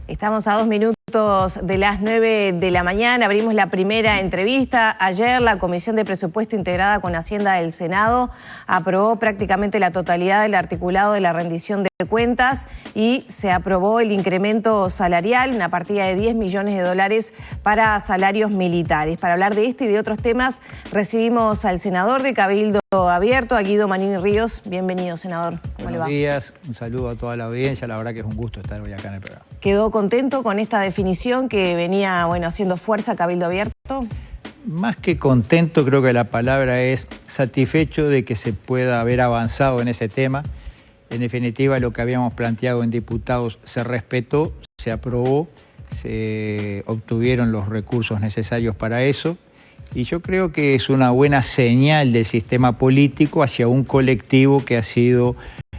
Estamos a 2 minutos de las 9 de la mañana, abrimos la primera entrevista. Ayer la Comisión de Presupuesto integrada con Hacienda del Senado aprobó prácticamente la totalidad del articulado de la rendición de cuentas y se aprobó el incremento salarial, una partida de 10 millones de dólares para salarios militares. Para hablar de este y de otros temas recibimos al senador de Cabildo Abierto, a Guido Manini Ríos. Bienvenido, senador. ¿Cómo le va? Buenos días, un saludo a toda la audiencia, la verdad que es un gusto estar hoy acá en el programa. ¿Quedó contento con esta definición que venía haciendo fuerza Cabildo Abierto? Más que contento, creo que la palabra es satisfecho de que se pueda haber avanzado en ese tema. En definitiva, lo que habíamos planteado en diputados se respetó, se aprobó, se obtuvieron los recursos necesarios para eso. Y yo creo que es una buena señal del sistema político hacia un colectivo que ha sido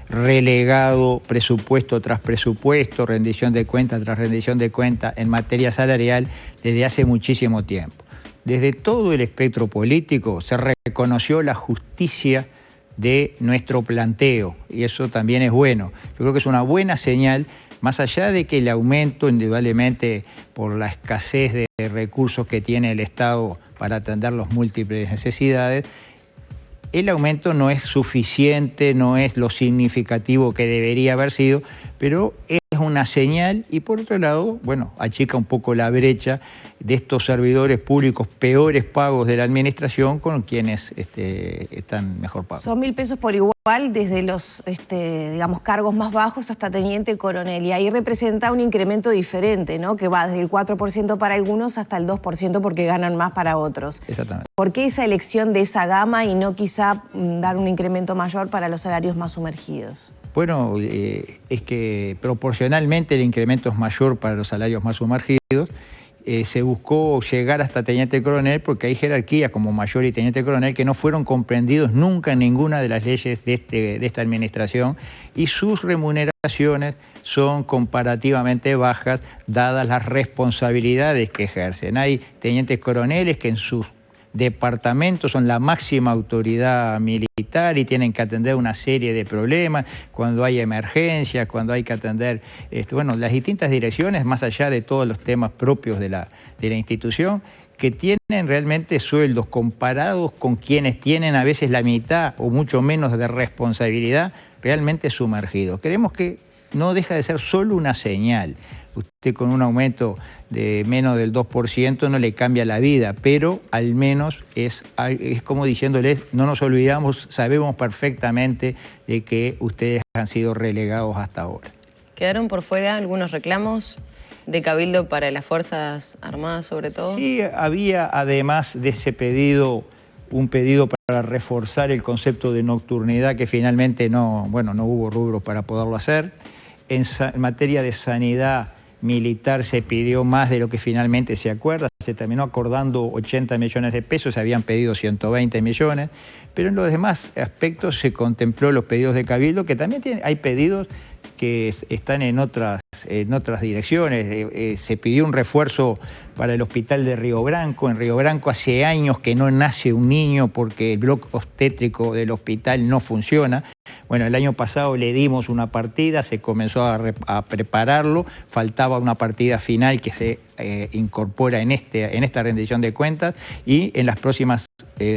relegado presupuesto tras presupuesto, rendición de cuentas tras rendición de cuentas en materia salarial desde hace muchísimo tiempo. Desde todo el espectro político se reconoció la justicia de nuestro planteo y eso también es bueno. Yo creo que es una buena señal, más allá de que el aumento, indudablemente por la escasez de recursos que tiene el Estado para atender las múltiples necesidades, el aumento no es suficiente, no es lo significativo que debería haber sido, pero es una señal y por otro lado, bueno, achica un poco la brecha de estos servidores públicos peores pagos de la administración con quienes están mejor pagos. Son 1.000 pesos por igual desde los digamos, cargos más bajos hasta teniente coronel y ahí representa un incremento diferente, ¿no? Que va desde el 4% para algunos hasta el 2% porque ganan más para otros. Exactamente. ¿Por qué esa elección de esa gama y no quizá dar un incremento mayor para los salarios más sumergidos? Bueno, es que proporcionalmente el incremento es mayor para los salarios más sumergidos. Se buscó llegar hasta teniente coronel porque hay jerarquías como mayor y teniente coronel que no fueron comprendidos nunca en ninguna de las leyes de esta administración y sus remuneraciones son comparativamente bajas dadas las responsabilidades que ejercen. Hay tenientes coroneles que en sus departamentos son la máxima autoridad militar y tienen que atender una serie de problemas cuando hay emergencias, cuando hay que atender bueno, las distintas direcciones, más allá de todos los temas propios de la institución, que tienen realmente sueldos comparados con quienes tienen a veces la mitad o mucho menos de responsabilidad realmente sumergidos. Creemos que no deja de ser solo una señal. Usted con un aumento de menos del 2% no le cambia la vida, pero al menos es como diciénole, no nos olvidamos, sabemos perfectamente de que ustedes han sido relegados hasta ahora. ¿Quedaron por fuera algunos reclamos de Cabildo para las Fuerzas Armadas sobre todo? Sí, había además de ese pedido, un pedido para reforzar el concepto de nocturnidad que finalmente no hubo rubros para poderlo hacer. En materia de sanidad militar se pidió más de lo que finalmente se acuerda, se terminó acordando 80 millones de pesos, se habían pedido 120 millones, pero en los demás aspectos se contempló los pedidos de Cabildo, que también hay pedidos que están en otras direcciones. Se pidió un refuerzo para el hospital de Río Branco. En Río Branco hace años que no nace un niño porque el bloque obstétrico del hospital no funciona. Bueno, el año pasado le dimos una partida, se comenzó a prepararlo, faltaba una partida final que se incorpora en esta rendición de cuentas y en las próximas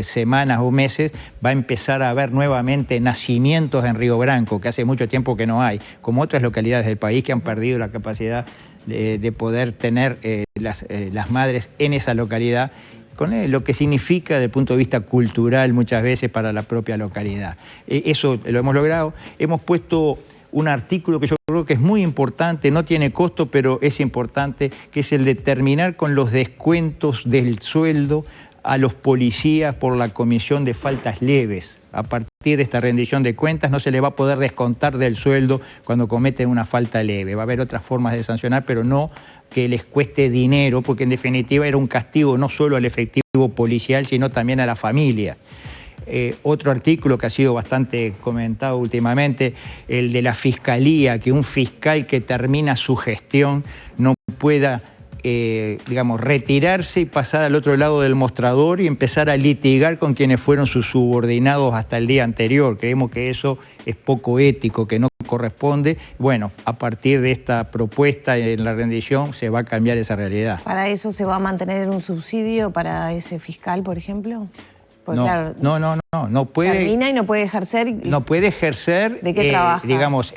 semanas o meses va a empezar a haber nuevamente nacimientos en Río Branco, que hace mucho tiempo que no hay, como otras localidades del país que han perdido la capacidad de poder tener las madres en esa localidad, con lo que significa desde el punto de vista cultural muchas veces para la propia localidad. Eso lo hemos logrado. Hemos puesto un artículo que yo creo que es muy importante, no tiene costo, pero es importante, que es el de terminar con los descuentos del sueldo a los policías por la comisión de faltas leves. A partir de esta rendición de cuentas no se le va a poder descontar del sueldo cuando cometen una falta leve. Va a haber otras formas de sancionar, pero no que les cueste dinero, porque en definitiva era un castigo no solo al efectivo policial, sino también a la familia. Otro artículo que ha sido bastante comentado últimamente, el de la fiscalía, que un fiscal que termina su gestión no pueda digamos, retirarse y pasar al otro lado del mostrador y empezar a litigar con quienes fueron sus subordinados hasta el día anterior. Creemos que eso es poco ético, que no corresponde. Bueno, a partir de esta propuesta en la rendición se va a cambiar esa realidad. ¿Para eso se va a mantener un subsidio para ese fiscal, por ejemplo? Porque, No, claro, no puede. Termina y no puede ejercer. No puede ejercer. ¿De qué trabaja? Digamos,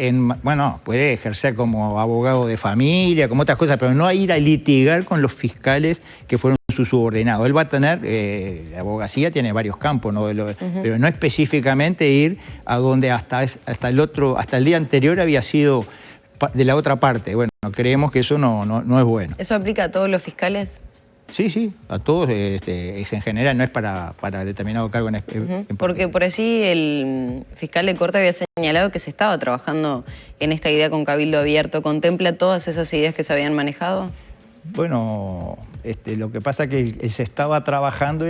puede ejercer como abogado de familia, como otras cosas, pero no a ir a litigar con los fiscales que fueron sus subordinados. Él va a tener, la abogacía tiene varios campos, ¿no? Pero no específicamente ir a donde hasta el día anterior había sido de la otra parte. Bueno, creemos que eso no es bueno. ¿Eso aplica a todos los fiscales? Sí, a todos, es en general, no es para determinado cargo en Porque por allí el fiscal de corte había señalado que se estaba trabajando en esta idea con cabildo abierto. ¿Contempla todas esas ideas que se habían manejado? Bueno, lo que pasa es que se estaba trabajando,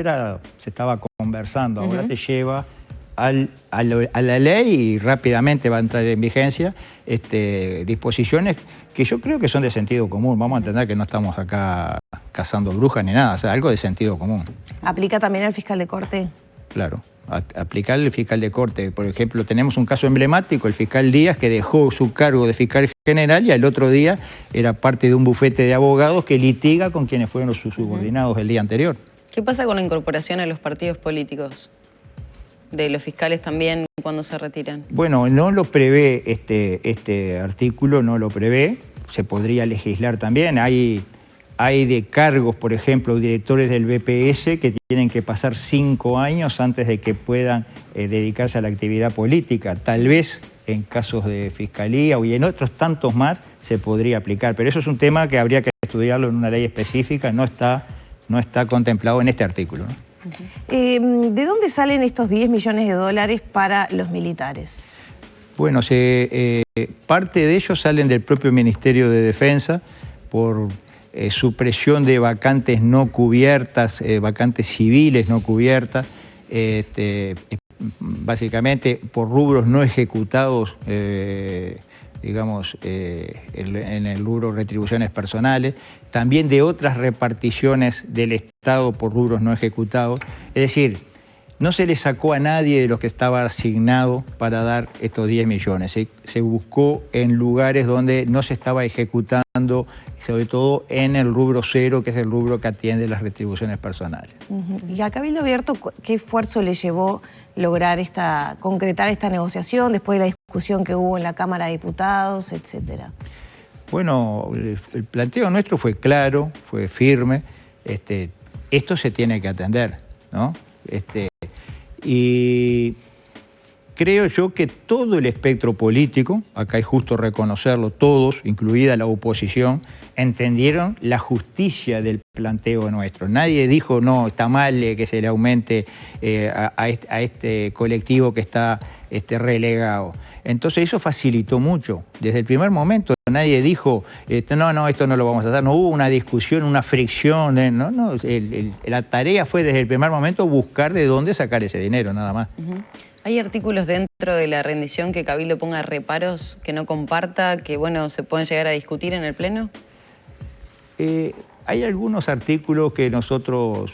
se estaba conversando, ahora se lleva a la ley y rápidamente va a entrar en vigencia disposiciones que yo creo que son de sentido común. Vamos a entender que no estamos acá cazando brujas ni nada, o sea, algo de sentido común. ¿Aplica también al fiscal de corte? Claro, aplicar al fiscal de corte. Por ejemplo, tenemos un caso emblemático, el fiscal Díaz, que dejó su cargo de fiscal general y al otro día era parte de un bufete de abogados que litiga con quienes fueron sus subordinados el día anterior. ¿Qué pasa con la incorporación a los partidos políticos? ¿De los fiscales también cuando se retiran? Bueno, no lo prevé este artículo, no lo prevé. Se podría legislar también. Hay de cargos, por ejemplo, directores del BPS que tienen que pasar 5 años antes de que puedan dedicarse a la actividad política. Tal vez en casos de fiscalía y en otros tantos más se podría aplicar. Pero eso es un tema que habría que estudiarlo en una ley específica, no está contemplado en este artículo, ¿no? ¿De dónde salen estos 10 millones de dólares para los militares? Bueno, parte de ellos salen del propio Ministerio de Defensa por supresión de vacantes no cubiertas, vacantes civiles no cubiertas, básicamente por rubros no ejecutados, digamos, en el rubro retribuciones personales, también de otras reparticiones del Estado por rubros no ejecutados. Es decir, no se le sacó a nadie de los que estaba asignado para dar estos 10 millones. Se buscó en lugares donde no se estaba ejecutando, sobre todo en el rubro 0, que es el rubro que atiende las retribuciones personales. Y a Cabildo Abierto, ¿qué esfuerzo le llevó lograr concretar esta negociación después de la discusión que hubo en la Cámara de Diputados, etcétera? Bueno, el planteo nuestro fue claro, fue firme. Esto se tiene que atender, ¿no? Y creo yo que todo el espectro político, acá es justo reconocerlo, todos, incluida la oposición, entendieron la justicia del planteo nuestro. Nadie dijo, no, está mal que se le aumente a este colectivo que está relegado. Entonces eso facilitó mucho. Desde el primer momento nadie dijo, no, esto no lo vamos a hacer. No hubo una discusión, una fricción. La tarea fue desde el primer momento buscar de dónde sacar ese dinero, nada más. ¿Hay artículos dentro de la rendición que Cabildo ponga reparos, que no comparta, que bueno, se pueden llegar a discutir en el Pleno? Hay algunos artículos que nosotros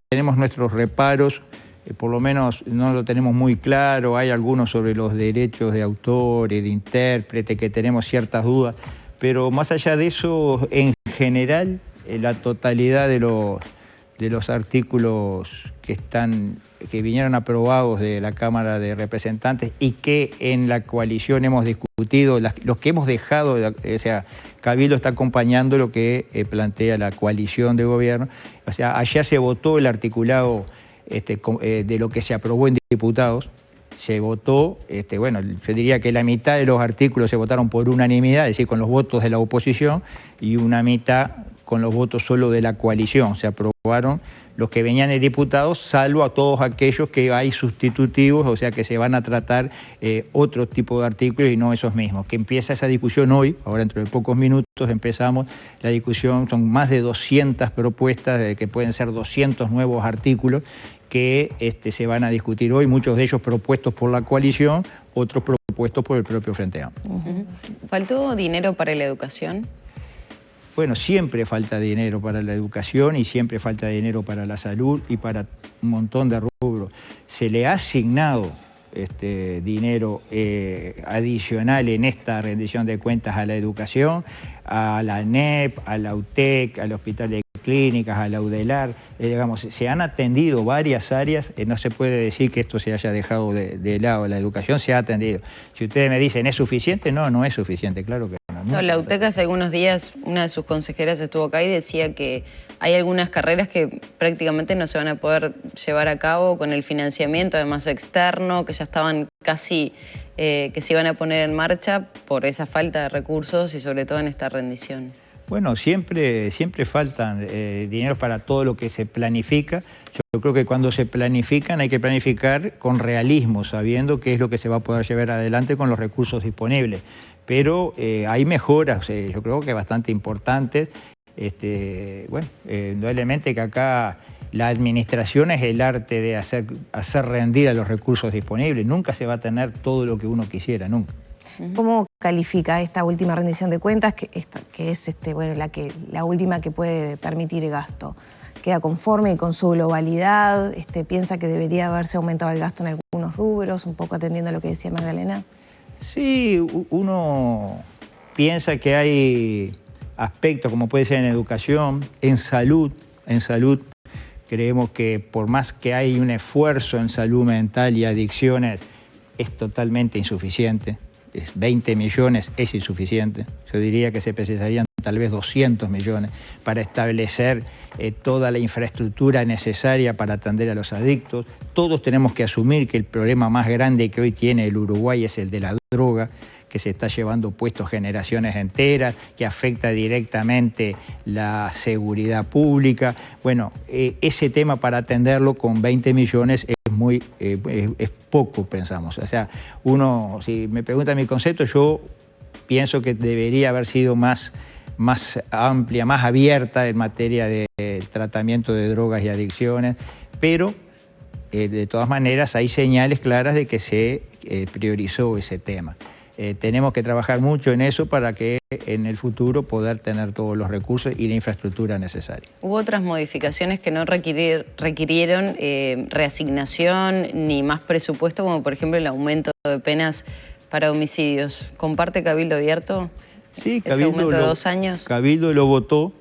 tenemos nuestros reparos, por lo menos no lo tenemos muy claro. Hay algunos sobre los derechos de autor y de intérprete que tenemos ciertas dudas, pero más allá de eso, en general, la totalidad de los artículos que vinieron aprobados de la Cámara de Representantes y que en la coalición hemos discutido, los que hemos dejado, o sea, Cabildo está acompañando lo que plantea la coalición de gobierno. O sea, ayer se votó el articulado de lo que se aprobó en diputados. Se votó, bueno, yo diría que la mitad de los artículos se votaron por unanimidad, es decir, con los votos de la oposición, y una mitad con los votos solo de la coalición. Se aprobaron los que venían de diputados, salvo a todos aquellos que hay sustitutivos, o sea que se van a tratar otro tipo de artículos y no esos mismos. Que empieza esa discusión hoy, ahora dentro de pocos minutos empezamos la discusión, son más de 200 propuestas, que pueden ser 200 nuevos artículos que se van a discutir hoy, muchos de ellos propuestos por la coalición, otros propuestos por el propio Frente Amplio. ¿Faltó dinero para la educación? Bueno, siempre falta dinero para la educación y siempre falta dinero para la salud y para un montón de rubros. Se le ha asignado dinero adicional en esta rendición de cuentas a la educación, a la ANEP, a la UTEC, al Hospital de Clínicas, a la UDELAR, digamos, se han atendido varias áreas, no se puede decir que esto se haya dejado de lado, la educación se ha atendido. Si ustedes me dicen, ¿es suficiente? No, no es suficiente, claro que no. No, la UTEC hace algunos días, una de sus consejeras estuvo acá y decía que hay algunas carreras que prácticamente no se van a poder llevar a cabo con el financiamiento, además externo, que ya estaban casi, que se iban a poner en marcha por esa falta de recursos y sobre todo en esta rendición. Bueno, siempre faltan dinero para todo lo que se planifica. Yo creo que cuando se planifican hay que planificar con realismo, sabiendo qué es lo que se va a poder llevar adelante con los recursos disponibles. Pero hay mejoras, yo creo que bastante importantes. Indudablemente que acá la administración es el arte de hacer rendir a los recursos disponibles. Nunca se va a tener todo lo que uno quisiera, nunca. ¿Cómo califica esta última rendición de cuentas, que es la última que puede permitir gasto? ¿Queda conforme con su globalidad? ¿Piensa que debería haberse aumentado el gasto en algunos rubros, un poco atendiendo a lo que decía Magdalena? Sí, uno piensa que hay aspectos, como puede ser en educación, en salud. Creemos que por más que hay un esfuerzo en salud mental y adicciones, es totalmente insuficiente. 20 millones es insuficiente. Yo diría que se precisarían tal vez 200 millones para establecer toda la infraestructura necesaria para atender a los adictos. Todos tenemos que asumir que el problema más grande que hoy tiene el Uruguay es el de la droga, que se está llevando puesto generaciones enteras, que afecta directamente la seguridad pública. Bueno, ese tema para atenderlo con 20 millones es poco, pensamos. O sea, uno, si me pregunta mi concepto, yo pienso que debería haber sido más amplia, más abierta en materia de tratamiento de drogas y adicciones, pero de todas maneras hay señales claras de que se priorizó ese tema. Tenemos que trabajar mucho en eso para que en el futuro poder tener todos los recursos y la infraestructura necesaria. ¿Hubo otras modificaciones que no requirieron reasignación ni más presupuesto, como por ejemplo el aumento de penas para homicidios? ¿Comparte Cabildo Abierto? Sí, ese aumento de 2 años. Cabildo lo votó.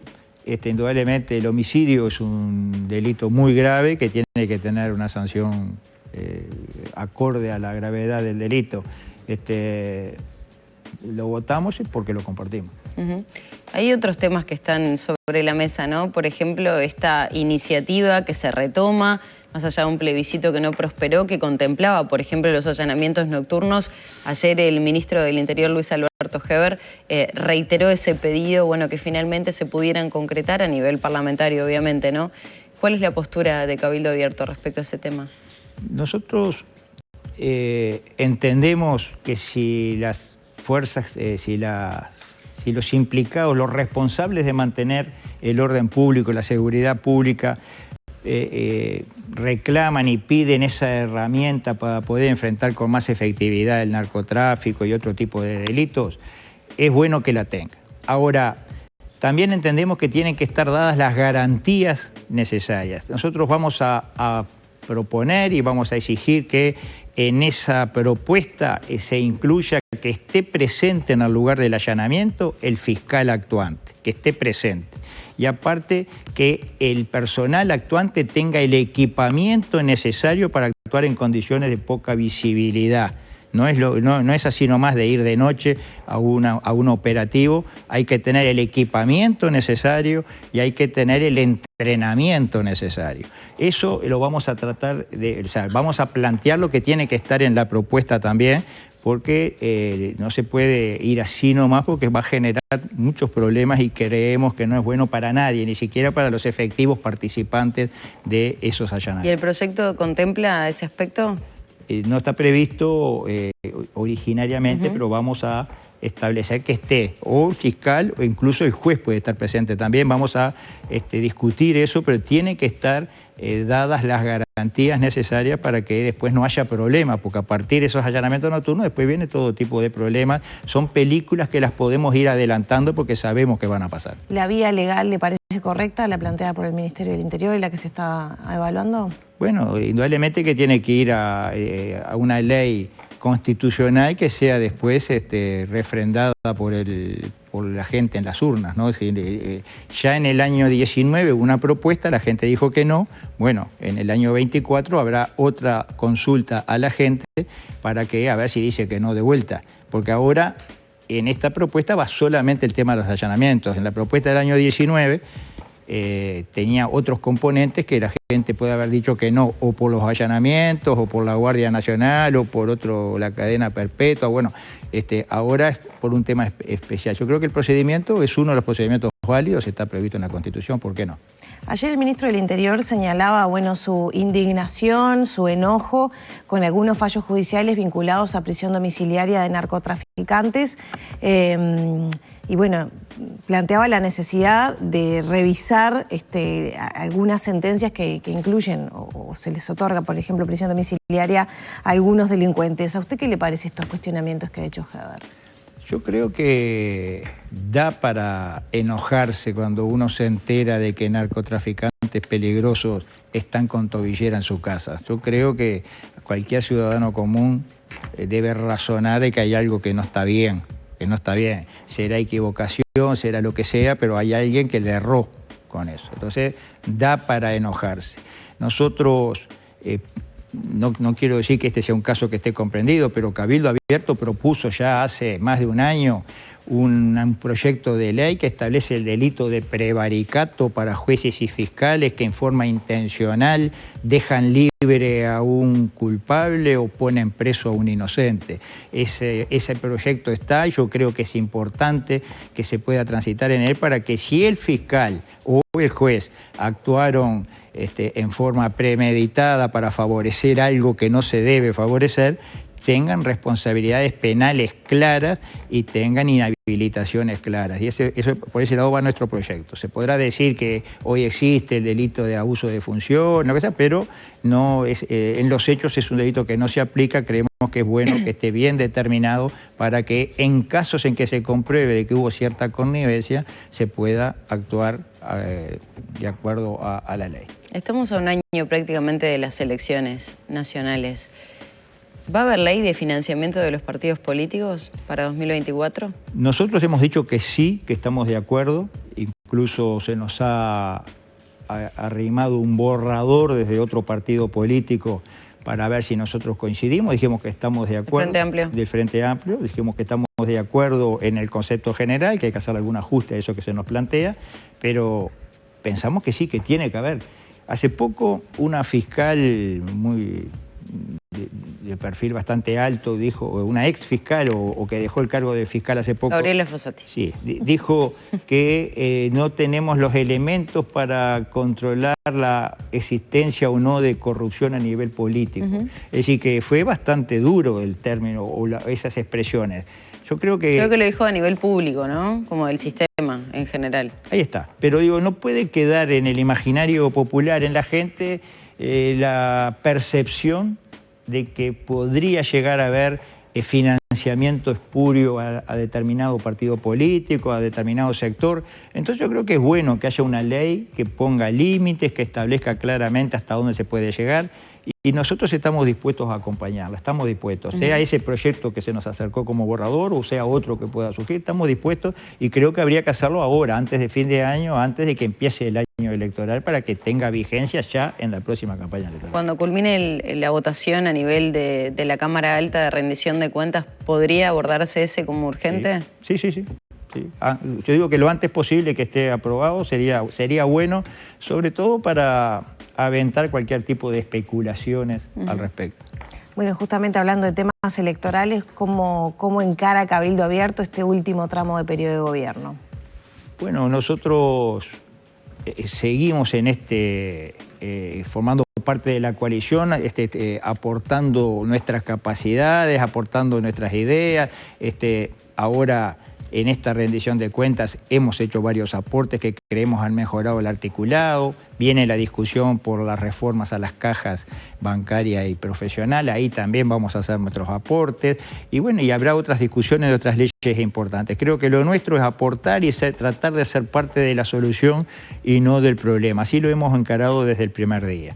Indudablemente el homicidio es un delito muy grave que tiene que tener una sanción acorde a la gravedad del delito. Lo votamos porque lo compartimos. Hay otros temas que están sobre la mesa, ¿no? Por ejemplo, esta iniciativa que se retoma, más allá de un plebiscito que no prosperó, que contemplaba, por ejemplo, los allanamientos nocturnos. Ayer el ministro del Interior, Luis Alberto Heber, reiteró ese pedido, bueno, que finalmente se pudieran concretar a nivel parlamentario, obviamente, ¿no? ¿Cuál es la postura de Cabildo Abierto respecto a ese tema? Nosotros entendemos que si las fuerzas, si los implicados, los responsables de mantener el orden público, la seguridad pública, reclaman y piden esa herramienta para poder enfrentar con más efectividad el narcotráfico y otro tipo de delitos, es bueno que la tengan. Ahora, también entendemos que tienen que estar dadas las garantías necesarias. Nosotros vamos a proponer y vamos a exigir que en esa propuesta se incluya que esté presente en el lugar del allanamiento el fiscal actuante, que esté presente. Y aparte que el personal actuante tenga el equipamiento necesario para actuar en condiciones de poca visibilidad. No es así nomás de ir de noche a un operativo, hay que tener el equipamiento necesario y hay que tener el entrenamiento necesario. Eso lo vamos a tratar vamos a plantear lo que tiene que estar en la propuesta también, porque no se puede ir así nomás porque va a generar muchos problemas y creemos que no es bueno para nadie, ni siquiera para los efectivos participantes de esos allanamientos. ¿Y el proyecto contempla ese aspecto? No está previsto originariamente, pero vamos a establecer que esté o el fiscal o incluso el juez puede estar presente también. Vamos a discutir eso, pero tiene que estar dadas las garantías garantías necesarias para que después no haya problemas, porque a partir de esos allanamientos nocturnos después viene todo tipo de problemas. Son películas que las podemos ir adelantando porque sabemos que van a pasar. ¿La vía legal le parece correcta, la planteada por el Ministerio del Interior y la que se está evaluando? Bueno, indudablemente que tiene que ir a una ley constitucional que sea después refrendada por la gente en las urnas, ¿no? Ya en el año 19 hubo una propuesta, la gente dijo que no. Bueno, en el año 24 habrá otra consulta a la gente para que a ver si dice que no de vuelta. Porque ahora en esta propuesta va solamente el tema de los allanamientos. En la propuesta del año 19 tenía otros componentes que la gente puede haber dicho que no, o por los allanamientos, o por la Guardia Nacional, o por la cadena perpetua. Bueno, ahora es por un tema especial. Yo creo que el procedimiento es uno de los procedimientos válidos, está previsto en la Constitución, ¿por qué no? Ayer el ministro del Interior señalaba, bueno, su indignación, su enojo con algunos fallos judiciales vinculados a prisión domiciliaria de narcotraficantes. Y bueno, planteaba la necesidad de revisar algunas sentencias que incluyen o se les otorga, por ejemplo, prisión domiciliaria a algunos delincuentes. ¿A usted qué le parece estos cuestionamientos que ha hecho Heber? Yo creo que da para enojarse cuando uno se entera de que narcotraficantes peligrosos están con tobillera en su casa. Yo creo que cualquier ciudadano común debe razonar de que hay algo que no está bien. Que no está bien, será equivocación, será lo que sea, pero hay alguien que le erró con eso. Entonces, da para enojarse. Nosotros, no quiero decir que este sea un caso que esté comprendido, pero Cabildo Abierto propuso ya hace más de un año un proyecto de ley que establece el delito de prevaricato para jueces y fiscales que en forma intencional dejan libre a un culpable o ponen preso a un inocente. Ese proyecto está y yo creo que es importante que se pueda transitar en él para que si el fiscal o el juez actuaron en forma premeditada para favorecer algo que no se debe favorecer, tengan responsabilidades penales claras y tengan inhabilitaciones claras. Y eso por ese lado va nuestro proyecto. Se podrá decir que hoy existe el delito de abuso de función, pero no en los hechos es un delito que no se aplica. Creemos que es bueno que esté bien determinado para que en casos en que se compruebe de que hubo cierta connivencia se pueda actuar de acuerdo a la ley. Estamos a un año prácticamente de las elecciones nacionales. ¿Va a haber ley de financiamiento de los partidos políticos para 2024? Nosotros hemos dicho que sí, que estamos de acuerdo. Incluso se nos ha arrimado un borrador desde otro partido político para ver si nosotros coincidimos. Dijimos que estamos de acuerdo. ¿Frente Amplio? Del Frente Amplio. Dijimos que estamos de acuerdo en el concepto general, que hay que hacer algún ajuste a eso que se nos plantea, pero pensamos que sí, que tiene que haber. Hace poco una fiscal de perfil bastante alto, dijo, una ex fiscal o que dejó el cargo de fiscal hace poco. Gabriela Fossati. Sí, dijo que no tenemos los elementos para controlar la existencia o no de corrupción a nivel político. Es decir, que fue bastante duro el término o esas expresiones. Yo creo que lo dijo a nivel público, ¿no? Como del sistema en general. Ahí está. Pero digo, no puede quedar en el imaginario popular, en la gente, la percepción de que podría llegar a haber financiamiento espurio a determinado partido político, a determinado sector. Entonces yo creo que es bueno que haya una ley que ponga límites, que establezca claramente hasta dónde se puede llegar. Y nosotros estamos dispuestos a acompañarla, estamos dispuestos. Sea ese proyecto que se nos acercó como borrador o sea otro que pueda surgir, estamos dispuestos y creo que habría que hacerlo ahora, antes de fin de año, antes de que empiece el año electoral, para que tenga vigencia ya en la próxima campaña electoral. Cuando culmine la votación a nivel de la Cámara Alta de rendición de cuentas, ¿podría abordarse ese como urgente? Sí. Sí. Yo digo que lo antes posible que esté aprobado sería bueno, sobre todo para aventar cualquier tipo de especulaciones al respecto. Bueno, justamente hablando de temas electorales, ¿cómo encara Cabildo Abierto este último tramo de periodo de gobierno? Bueno, nosotros seguimos en formando parte de la coalición, aportando nuestras capacidades, aportando nuestras ideas. Ahora En esta rendición de cuentas hemos hecho varios aportes que creemos han mejorado el articulado. Viene la discusión por las reformas a las cajas bancaria y profesional. Ahí también vamos a hacer nuestros aportes. Y bueno, y habrá otras discusiones de otras leyes importantes. Creo que lo nuestro es aportar y tratar de ser parte de la solución y no del problema. Así lo hemos encarado desde el primer día.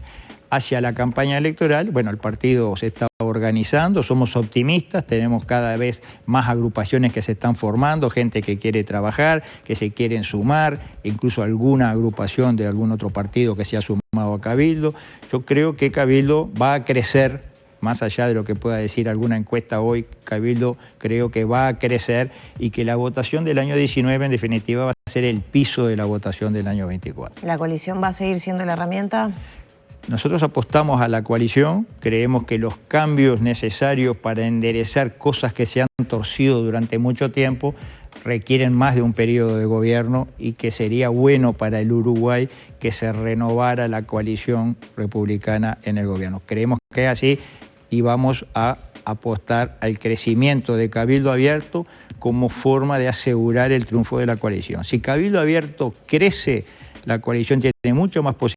Hacia la campaña electoral, bueno, el partido se está organizando, somos optimistas, tenemos cada vez más agrupaciones que se están formando, gente que quiere trabajar, que se quieren sumar, incluso alguna agrupación de algún otro partido que se ha sumado a Cabildo. Yo creo que Cabildo va a crecer, más allá de lo que pueda decir alguna encuesta hoy, Cabildo creo que va a crecer y que la votación del año 19 en definitiva va a ser el piso de la votación del año 24. ¿La coalición va a seguir siendo la herramienta? Nosotros apostamos a la coalición, creemos que los cambios necesarios para enderezar cosas que se han torcido durante mucho tiempo requieren más de un periodo de gobierno y que sería bueno para el Uruguay que se renovara la coalición republicana en el gobierno. Creemos que es así y vamos a apostar al crecimiento de Cabildo Abierto como forma de asegurar el triunfo de la coalición. Si Cabildo Abierto crece, la coalición tiene mucho más posibilidades